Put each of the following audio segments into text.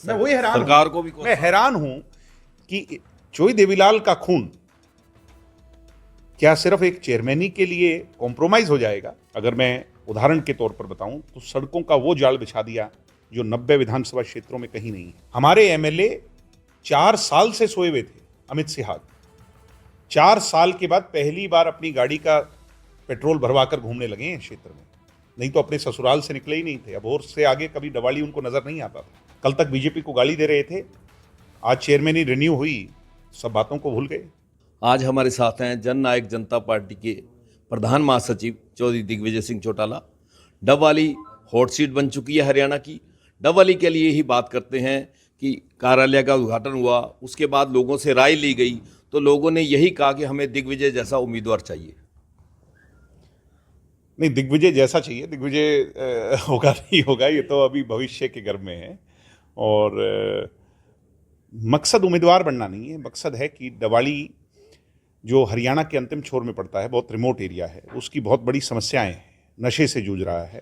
मैं वही हैरान सरकार को भी मैं हैरान हूं कि चोई देवीलाल का खून क्या सिर्फ एक चेयरमैनी के लिए कॉम्प्रोमाइज हो जाएगा? अगर मैं उदाहरण के तौर पर बताऊं तो सड़कों का वो जाल बिछा दिया जो 90 विधानसभा क्षेत्रों में कहीं नहीं है। हमारे एमएलए 4 साल से सोए हुए थे। अमित सिहाग 4 साल के बाद पहली बार अपनी गाड़ी का पेट्रोल भरवा कर घूमने लगे हैं क्षेत्र में, नहीं तो अपने ससुराल से निकले ही नहीं थे। अबोहर से आगे कभी डवाली उनको नजर नहीं आता था। कल तक बीजेपी को गाली दे रहे थे, आज चेयरमैनी रिन्यू हुई, सब बातों को भूल गए। आज हमारे साथ हैं जन नायक जनता पार्टी के प्रधान महासचिव चौधरी दिग्विजय सिंह चौटाला। डबवाली हॉट सीट बन चुकी है हरियाणा की। डबवाली के लिए ही बात करते हैं कि कार्यालय का उद्घाटन हुआ, उसके बाद लोगों से राय ली गई, तो लोगों ने यही कहा कि हमें दिग्विजय जैसा उम्मीदवार चाहिए। नहीं, दिग्विजय जैसा चाहिए, दिग्विजय होगा नहीं होगा, ये तो अभी भविष्य के गर्भ में है। और मकसद उम्मीदवार बनना नहीं है, मकसद है कि डवाली जो हरियाणा के अंतिम छोर में पड़ता है, बहुत रिमोट एरिया है, उसकी बहुत बड़ी समस्याएं हैं। नशे से जूझ रहा है,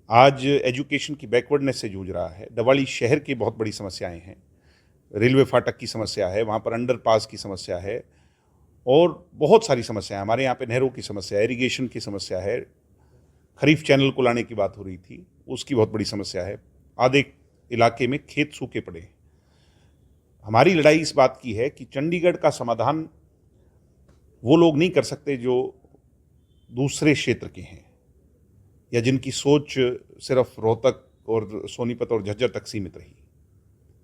आज एजुकेशन की बैकवर्डनेस से जूझ रहा है। डवाली शहर की बहुत बड़ी समस्याएं हैं, रेलवे फाटक की समस्या है, वहाँ पर अंडरपास की समस्या है और बहुत सारी समस्याएं। हमारे यहाँ पे नहरों की समस्या है, इरिगेशन की समस्या है, खरीफ चैनल को लाने की बात हो रही थी, उसकी बहुत बड़ी समस्या है। आधे इलाके में खेत सूखे पड़े हैं। हमारी लड़ाई इस बात की है कि चंडीगढ़ का समाधान वो लोग नहीं कर सकते जो दूसरे क्षेत्र के हैं या जिनकी सोच सिर्फ रोहतक और सोनीपत और झज्जर तक सीमित रही,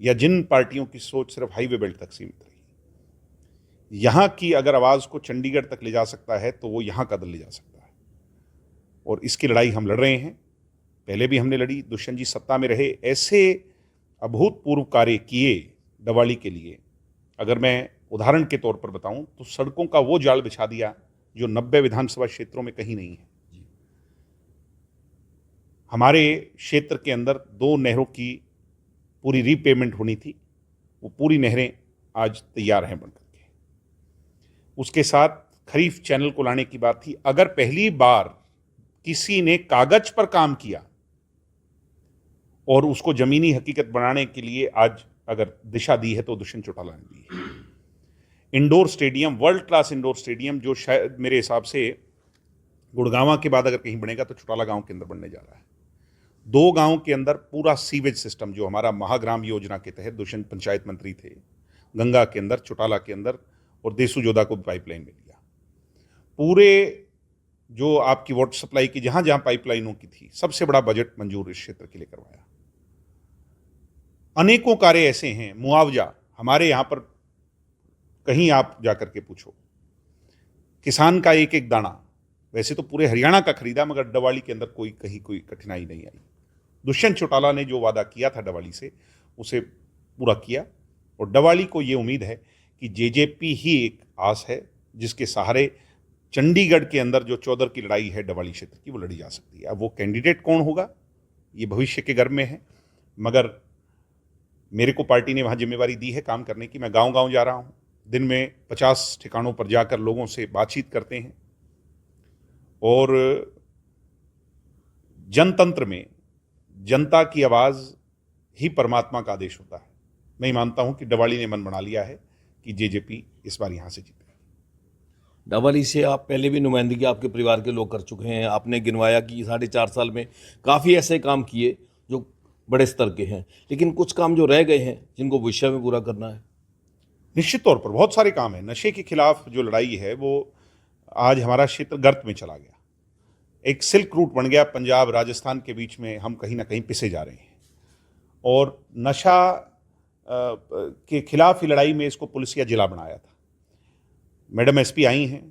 या जिन पार्टियों की सोच सिर्फ हाईवे बेल्ट तक सीमित रही। यहाँ की अगर आवाज़ को चंडीगढ़ तक ले जा सकता है तो वो यहाँ का दल ले जा सकता है, और इसकी लड़ाई हम लड़ रहे हैं। पहले भी हमने लड़ी, दुष्यंत जी सत्ता में रहे, ऐसे अभूतपूर्व कार्य किए डवाली के लिए। अगर मैं उदाहरण के तौर पर बताऊं तो सड़कों का वो जाल बिछा दिया जो 90 विधानसभा क्षेत्रों में कहीं नहीं है। हमारे क्षेत्र के अंदर 2 नहरों की पूरी रीपेमेंट होनी थी, वो पूरी नहरें आज तैयार हैं बनकर के। उसके साथ खरीफ चैनल को लाने की बात थी। अगर पहली बार किसी ने कागज पर काम किया और उसको जमीनी हकीकत बनाने के लिए आज अगर दिशा दी है तो दुष्यंत चौटाला ने दी है। Indoor stadium, world class indoor stadium, जो शायद मेरे हिसाब से गुड़गांव के बाद अगर कहीं बनेगा तो चौटाला गांव के अंदर बनने जा रहा है। 2 गांव के अंदर पूरा सीवेज सिस्टम, जो हमारा महाग्राम योजना के तहत दुष्यंत पंचायत मंत्री थे, गंगा के अंदर, चौटाला के अंदर, और देसू जोधा को भी पाइपलाइन में लिया। पूरे जो आपकी वाटर सप्लाई की जहां जहां पाइपलाइनों की थी, सबसे बड़ा बजट मंजूर इस क्षेत्र के लिए करवाया। अनेकों कार्य ऐसे हैं, मुआवजा हमारे यहां पर कहीं आप जाकर के पूछो, किसान का एक एक दाना, वैसे तो पूरे हरियाणा का खरीदा, मगर डवाली के अंदर कहीं कोई कठिनाई नहीं आई। दुष्यंत चौटाला ने जो वादा किया था डवाली से, उसे पूरा किया। और डवाली को ये उम्मीद है कि जेजेपी ही एक आस है जिसके सहारे चंडीगढ़ के अंदर जो चौधर की लड़ाई है डवाली क्षेत्र की, वो लड़ी जा सकती है। अब वो कैंडिडेट कौन होगा ये भविष्य के गर्भ में है, मगर मेरे को पार्टी ने वहाँ जिम्मेवारी दी है काम करने की। मैं गांव-गांव जा रहा हूँ, दिन में 50 ठिकानों पर जाकर लोगों से बातचीत करते हैं। और जनतंत्र में जनता की आवाज़ ही परमात्मा का आदेश होता है। मैं मानता हूँ कि डवाली ने मन बना लिया है कि जेजेपी इस बार यहाँ से जीतेगी। डबवाली से आप पहले भी नुमाइंदगी आपके परिवार के लोग कर चुके हैं। आपने गिनवाया कि 4.5 साल में काफ़ी ऐसे काम किए जो बड़े स्तर के हैं, लेकिन कुछ काम जो रह गए हैं जिनको भविष्य में पूरा करना है। निश्चित तौर पर बहुत सारे काम हैं। नशे के खिलाफ जो लड़ाई है वो आज हमारा क्षेत्र गर्त में चला गया, एक सिल्क रूट बन गया। पंजाब राजस्थान के बीच में हम कहीं ना कहीं पिसे जा रहे हैं, और नशा के खिलाफ ही लड़ाई में इसको पुलिसिया जिला बनाया था। मैडम एसपी आई हैं,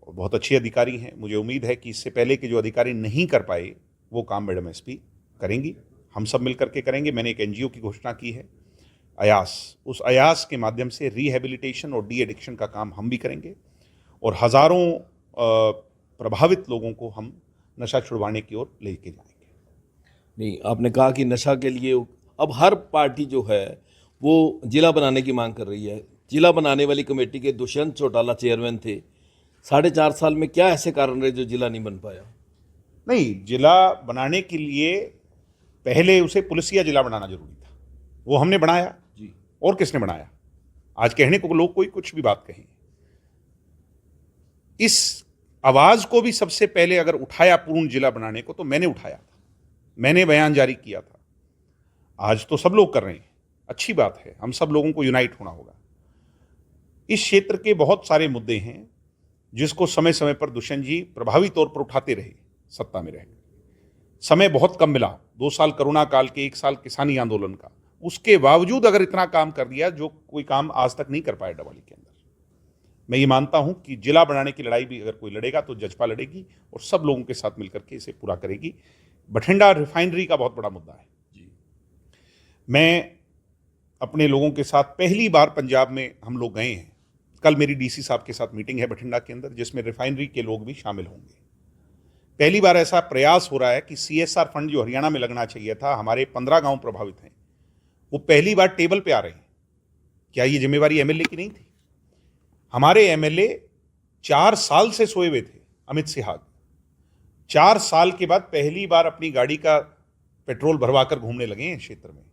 बहुत अच्छी अधिकारी हैं। मुझे उम्मीद है कि इससे पहले के जो अधिकारी नहीं कर पाए वो काम मैडम एसपी करेंगी, हम सब मिलकर के करेंगे। मैंने एक एनजीओ की घोषणा की है, अयास। उस अयास के माध्यम से रिहेबिलिटेशन और डी एडिक्शन का काम हम भी करेंगे, और हज़ारों प्रभावित लोगों को हम नशा छुड़वाने की ओर लेके जाएंगे। नहीं, आपने कहा कि नशा के लिए अब हर पार्टी जो है वो जिला बनाने की मांग कर रही है। जिला बनाने वाली कमेटी के दुष्यंत चौटाला चेयरमैन थे। 4.5 साल में क्या ऐसे कारण रहे जो जिला नहीं बन पाया? नहीं, जिला बनाने के लिए पहले उसे पुलिसिया जिला बनाना जरूरी था, वो हमने बनाया जी। और किसने बनाया? आज कहने को लोग कोई कुछ भी बात कहें, इस आवाज को भी सबसे पहले अगर उठाया पूर्ण जिला बनाने को तो मैंने उठाया था, मैंने बयान जारी किया था। आज तो सब लोग कर रहे हैं, अच्छी बात है, हम सब लोगों को यूनाइट होना होगा। इस क्षेत्र के बहुत सारे मुद्दे हैं जिसको समय समय पर दुष्यंत जी प्रभावी तौर पर उठाते रहे सत्ता में रहे। समय बहुत कम मिला, 2 साल कोरोना काल के, 1 साल किसानी आंदोलन का, उसके बावजूद अगर इतना काम कर दिया जो कोई काम आज तक नहीं कर पाया डवाली के अंदर। मैं ये मानता हूं कि जिला बनाने की लड़ाई भी अगर कोई लड़ेगा तो जजपा लड़ेगी और सब लोगों के साथ मिलकर के इसे पूरा करेगी। बठिंडा रिफाइनरी का बहुत बड़ा मुद्दा है जी। मैं अपने लोगों के साथ पहली बार पंजाब में हम लोग गए हैं। कल मेरी डीसी साहब के साथ मीटिंग है बठिंडा के अंदर, जिसमें रिफाइनरी के लोग भी शामिल होंगे। पहली बार ऐसा प्रयास हो रहा है कि CSR फंड जो हरियाणा में लगना चाहिए था, हमारे 15 गांव प्रभावित हैं, वो पहली बार टेबल पे आ रहे हैं। क्या ये जिम्मेवारी MLA की नहीं थी? हमारे MLA 4 साल से सोए हुए थे, अमित सिहाग 4 साल के बाद पहली बार अपनी गाड़ी का पेट्रोल भरवा कर घूमने लगे हैं क्षेत्र में,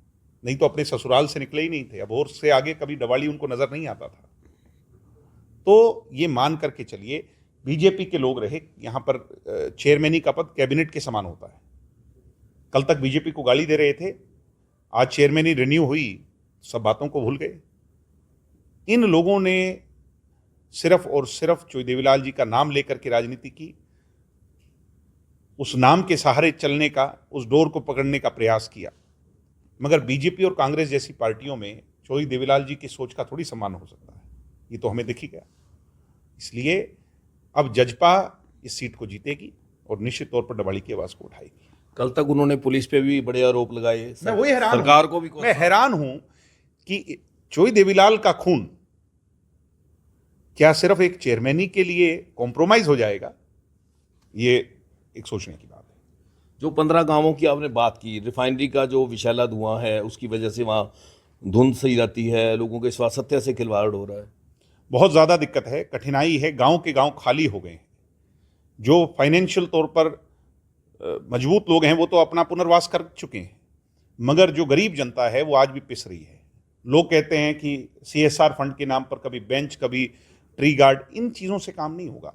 नहीं तो अपने ससुराल से निकले ही नहीं थे। अब और से आगे कभी डवाली उनको नजर नहीं आता था। तो ये मान करके चलिए, बीजेपी के लोग रहे यहां पर, चेयरमैनी का पद कैबिनेट के समान होता है। कल तक बीजेपी को गाली दे रहे थे, आज चेयरमैनी रिन्यू हुई, सब बातों को भूल गए। इन लोगों ने सिर्फ और सिर्फ चोई देवीलाल जी का नाम लेकर के राजनीति की, उस नाम के सहारे चलने का, उस डोर को पकड़ने का प्रयास किया। मगर बीजेपी और कांग्रेस जैसी पार्टियों में चोई देवीलाल जी की सोच का थोड़ी सम्मान हो सकता है, ये तो हमें दिख ही गया। इसलिए अब जजपा इस सीट को जीतेगी और निश्चित तौर पर डवाली की आवाज को उठाएगी। कल तक उन्होंने पुलिस पे भी बड़े आरोप लगाए, मैं वही हैरान सरकार को भी मैं हैरान हूं कि चोई देवीलाल का खून क्या सिर्फ एक चेयरमैनी के लिए कॉम्प्रोमाइज हो जाएगा? ये एक सोचने की बात है। जो 15 गांवों की आपने बात की, रिफाइनरी का जो विषैला धुआं है उसकी वजह से वहाँ धुंध सही रहती है, लोगों के स्वास्थ्य से खिलवाड़ हो रहा है, बहुत ज़्यादा दिक्कत है, कठिनाई है। गांव के गांव खाली हो गए हैं। जो फाइनेंशियल तौर पर मजबूत लोग हैं वो तो अपना पुनर्वास कर चुके हैं, मगर जो गरीब जनता है वो आज भी पिस रही है। लोग कहते हैं कि CSR फंड के नाम पर कभी बेंच, कभी ट्री गार्ड, इन चीज़ों से काम नहीं होगा।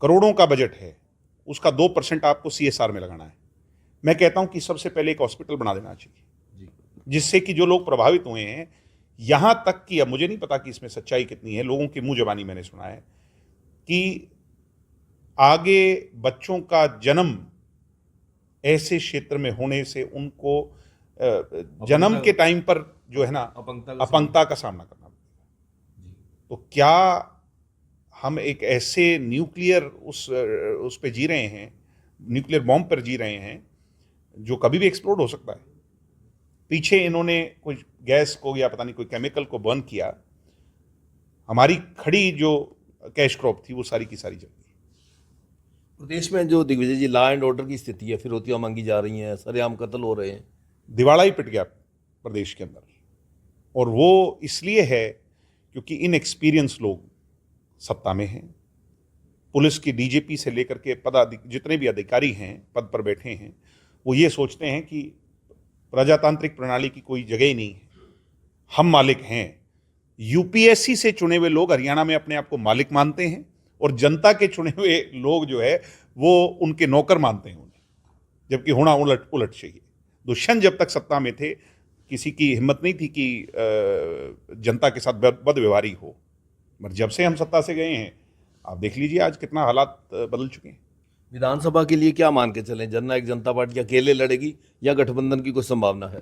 करोड़ों का बजट है, उसका 2% आपको CSR में लगाना है। मैं कहता हूं कि सबसे पहले एक हॉस्पिटल बना देना चाहिए, जिससे कि जो लोग प्रभावित हुए हैं, यहां तक कि, अब मुझे नहीं पता कि इसमें सच्चाई कितनी है, लोगों की मुंह जबानी मैंने सुना है कि आगे बच्चों का जन्म ऐसे क्षेत्र में होने से उनको जन्म के टाइम पर जो है ना अपंगता का सामना करना पड़ेगा। तो क्या हम एक ऐसे न्यूक्लियर उस पे जी रहे हैं, न्यूक्लियर बॉम्ब पर जी रहे हैं जो कभी भी एक्सप्लोड हो सकता है? पीछे इन्होंने कुछ गैस को या पता नहीं कोई केमिकल को बर्न किया, हमारी खड़ी जो कैश क्रॉप थी वो सारी की सारी जल गई। प्रदेश में जो दिग्विजय जी लॉ एंड ऑर्डर की स्थिति है, फिरौतियां मांगी जा रही हैं, सरेआम कत्ल हो रहे हैं, दिवाला ही पिट गया प्रदेश के अंदर। और वो इसलिए है क्योंकि इनएक्सपीरियंस लोग सत्ता में हैं। पुलिस की DGP से लेकर के जितने भी अधिकारी हैं, पद पर बैठे हैं, वो ये सोचते हैं कि प्रजातांत्रिक प्रणाली की कोई जगह ही नहीं है, हम मालिक हैं। UPSC से चुने हुए लोग हरियाणा में अपने आप को मालिक मानते हैं और जनता के चुने हुए लोग जो है वो उनके नौकर मानते हैं उन्हें, जबकि होना उलट चाहिए। दुष्यंत जब तक सत्ता में थे, किसी की हिम्मत नहीं थी कि जनता के साथ बदव्यवहारी हो, मगर जब से हम सत्ता से गए हैं, आप देख लीजिए आज कितना हालात बदल चुके हैं। विधानसभा के लिए क्या मान के चलें? जननायक जनता पार्टी अकेले लड़ेगी या गठबंधन की कोई संभावना है?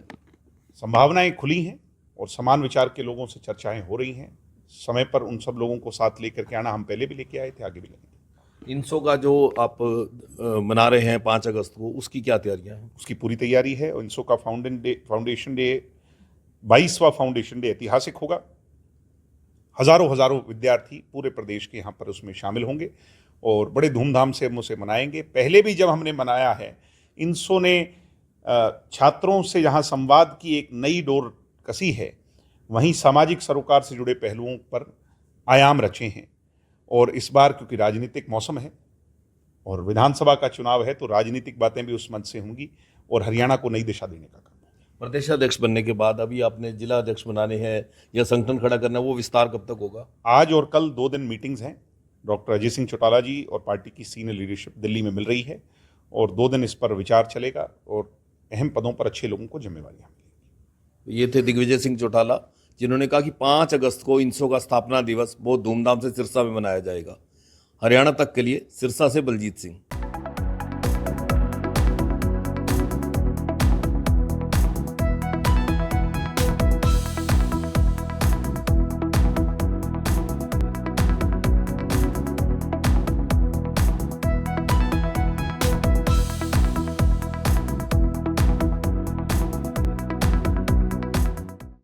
संभावनाएं खुली हैं और समान विचार के लोगों से चर्चाएं हो रही हैं। समय पर उन सब लोगों को साथ लेकर के आना, हम पहले भी लेके आए थे, आगे भी लेंगे। INSO का जो आप मना रहे हैं 5 अगस्त को, उसकी क्या तैयारियां हैं? उसकी पूरी तैयारी है। INSO का फाउंडेशन डे 22वां फाउंडेशन डे ऐतिहासिक होगा। हजारों विद्यार्थी पूरे प्रदेश के यहाँ पर उसमें शामिल होंगे और बड़े धूमधाम से हम उसे मनाएंगे। पहले भी जब हमने मनाया है, INSO ने छात्रों से जहाँ संवाद की एक नई डोर कसी है, वहीं सामाजिक सरोकार से जुड़े पहलुओं पर आयाम रचे हैं। और इस बार क्योंकि राजनीतिक मौसम है और विधानसभा का चुनाव है, तो राजनीतिक बातें भी उस मंच से होंगी और हरियाणा को नई दिशा देने का काम होगा। प्रदेशाध्यक्ष बनने के बाद अभी आपने जिला अध्यक्ष बनाने हैं या संगठन खड़ा करना है, वो विस्तार कब तक होगा? आज और कल 2 दिन मीटिंग्स हैं। डॉक्टर अजय सिंह चौटाला जी और पार्टी की सीनियर लीडरशिप दिल्ली में मिल रही है और 2 दिन इस पर विचार चलेगा और अहम पदों पर अच्छे लोगों को जिम्मेवारियां मिलेंगी। ये थे दिग्विजय सिंह चौटाला, जिन्होंने कहा कि 5 अगस्त को इनसो का स्थापना दिवस बहुत धूमधाम से सिरसा में मनाया जाएगा। हरियाणा तक के लिए सिरसा से बलजीत सिंह।